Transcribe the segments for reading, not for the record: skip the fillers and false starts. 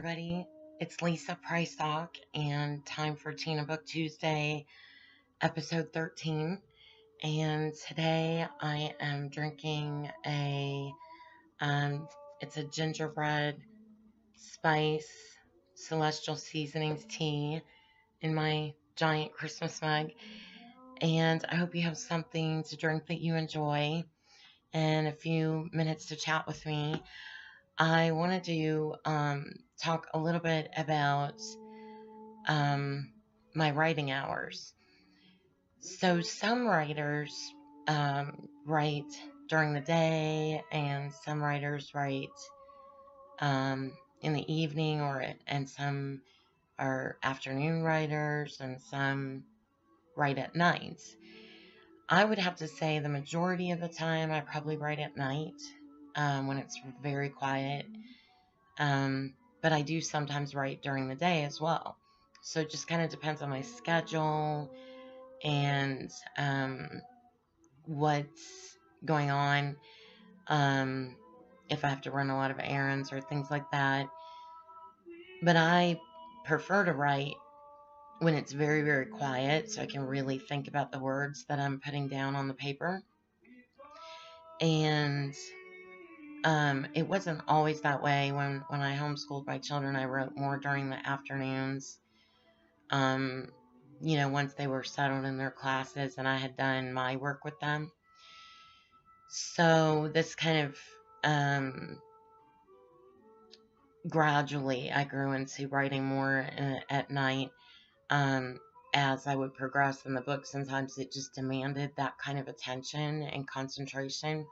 everybody. It's Lisa Prysock, and time for Tina Book Tuesday, episode 13. And today I am drinking it's a gingerbread spice celestial seasonings tea in my giant Christmas mug. And I hope you have something to drink that you enjoy and a few minutes to chat with me. I wanted to talk a little bit about my writing hours. So some writers write during the day, and some writers write in the evening, and some are afternoon writers, and some write at night. I would have to say the majority of the time I probably write at night when it's very quiet. But I do sometimes write during the day as well. So it just kind of depends on my schedule and what's going on. If I have to run a lot of errands or things like that. But I prefer to write when it's very, very quiet so I can really think about the words that I'm putting down on the paper. And it wasn't always that way. When I homeschooled my children, I wrote more during the afternoons. Once they were settled in their classes and I had done my work with them. So this kind of gradually I grew into writing more at night as I would progress in the book. Sometimes it just demanded that kind of attention and concentration.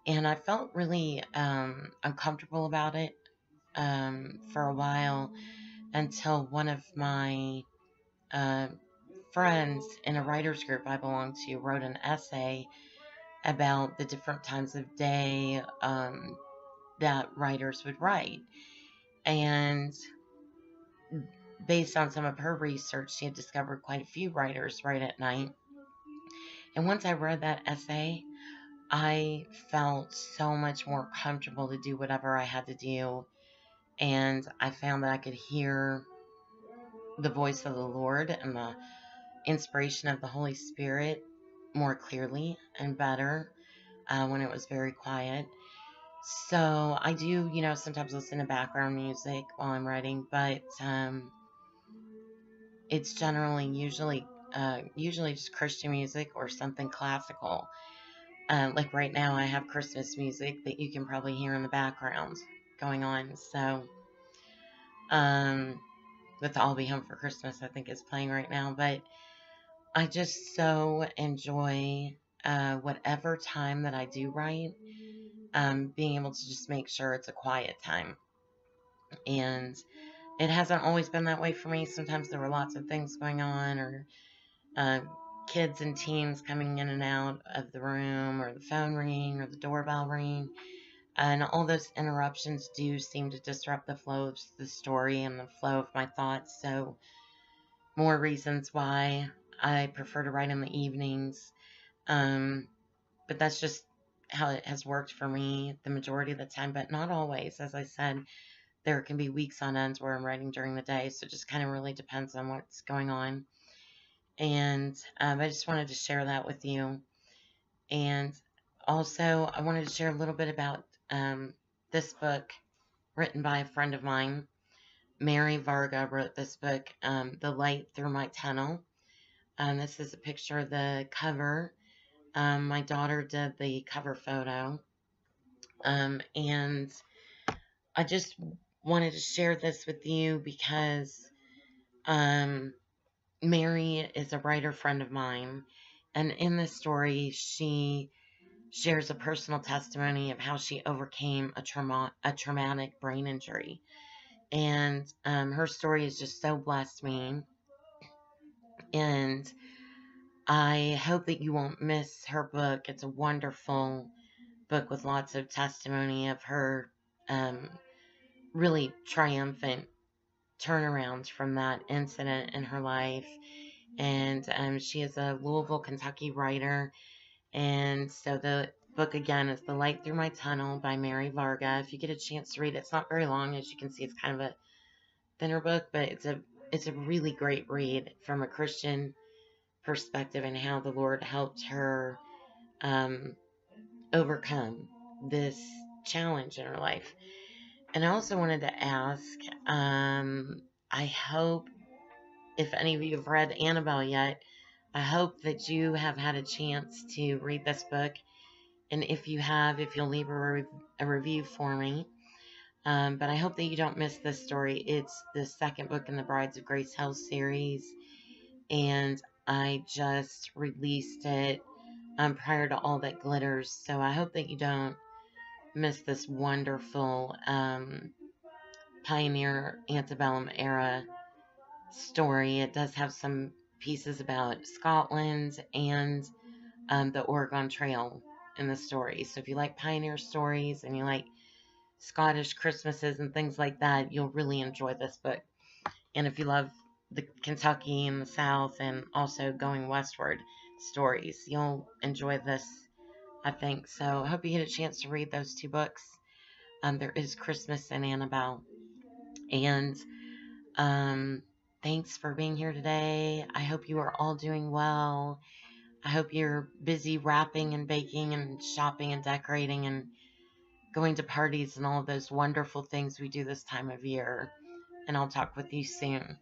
And I felt really uncomfortable about it for a while until one of my friends in a writer's group I belong to wrote an essay about the different times of day that writers would write. And based on some of her research, she had discovered quite a few writers write at night. And once I read that essay, I felt so much more comfortable to do whatever I had to do. And I found that I could hear the voice of the Lord and the inspiration of the Holy Spirit more clearly and better when it was very quiet. So I do, sometimes listen to background music while I'm writing, but it's usually just Christian music or something classical. Like right now, I have Christmas music that you can probably hear in the background going on. So, with I'll Be Home for Christmas, I think is playing right now. But I just so enjoy whatever time that I do write, being able to just make sure it's a quiet time. And it hasn't always been that way for me. Sometimes there were lots of things going on, or kids and teens coming in and out of the room, or the phone ringing, or the doorbell ring. And all those interruptions do seem to disrupt the flow of the story and the flow of my thoughts. So, more reasons why I prefer to write in the evenings. But that's just how it has worked for me the majority of the time, but not always. As I said, there can be weeks on ends where I'm writing during the day, so it just kind of really depends on what's going on. And I just wanted to share that with you. And also, I wanted to share a little bit about this book written by a friend of mine. Mary Varga wrote this book, The Light Through My Tunnel. This is a picture of the cover. My daughter did the cover photo. And I just wanted to share this with you because Mary is a writer friend of mine. And in this story, she shares a personal testimony of how she overcame a traumatic brain injury. And her story has just so blessed me. And I hope that you won't miss her book. It's a wonderful book with lots of testimony of her really triumphant turnaround from that incident in her life. And she is a Louisville, Kentucky writer. And so the book again is The Light Through My Tunnel by Mary Varga. If you get a chance to read it, it's not very long. As you can see, it's kind of a thinner book, but it's a really great read from a Christian perspective and how the Lord helped her overcome this challenge in her life. And I also wanted to ask, I hope if any of you have read Annabelle yet, I hope that you have had a chance to read this book. And if you have, if you'll leave a review for me. But I hope that you don't miss this story. It's the second book in the Brides of Grace Hell series. And I just released it prior to All That Glitters. So I hope that you don't miss this wonderful pioneer antebellum era story. It does have some pieces about Scotland and the Oregon Trail in the story. So if you like pioneer stories and you like Scottish Christmases and things like that, you'll really enjoy this book. And if you love the Kentucky and the South and also going westward stories, you'll enjoy this, I think. So I hope you get a chance to read those two books. There is Christmas in Annabelle. And thanks for being here today. I hope you are all doing well. I hope you're busy wrapping and baking and shopping and decorating and going to parties and all of those wonderful things we do this time of year. And I'll talk with you soon.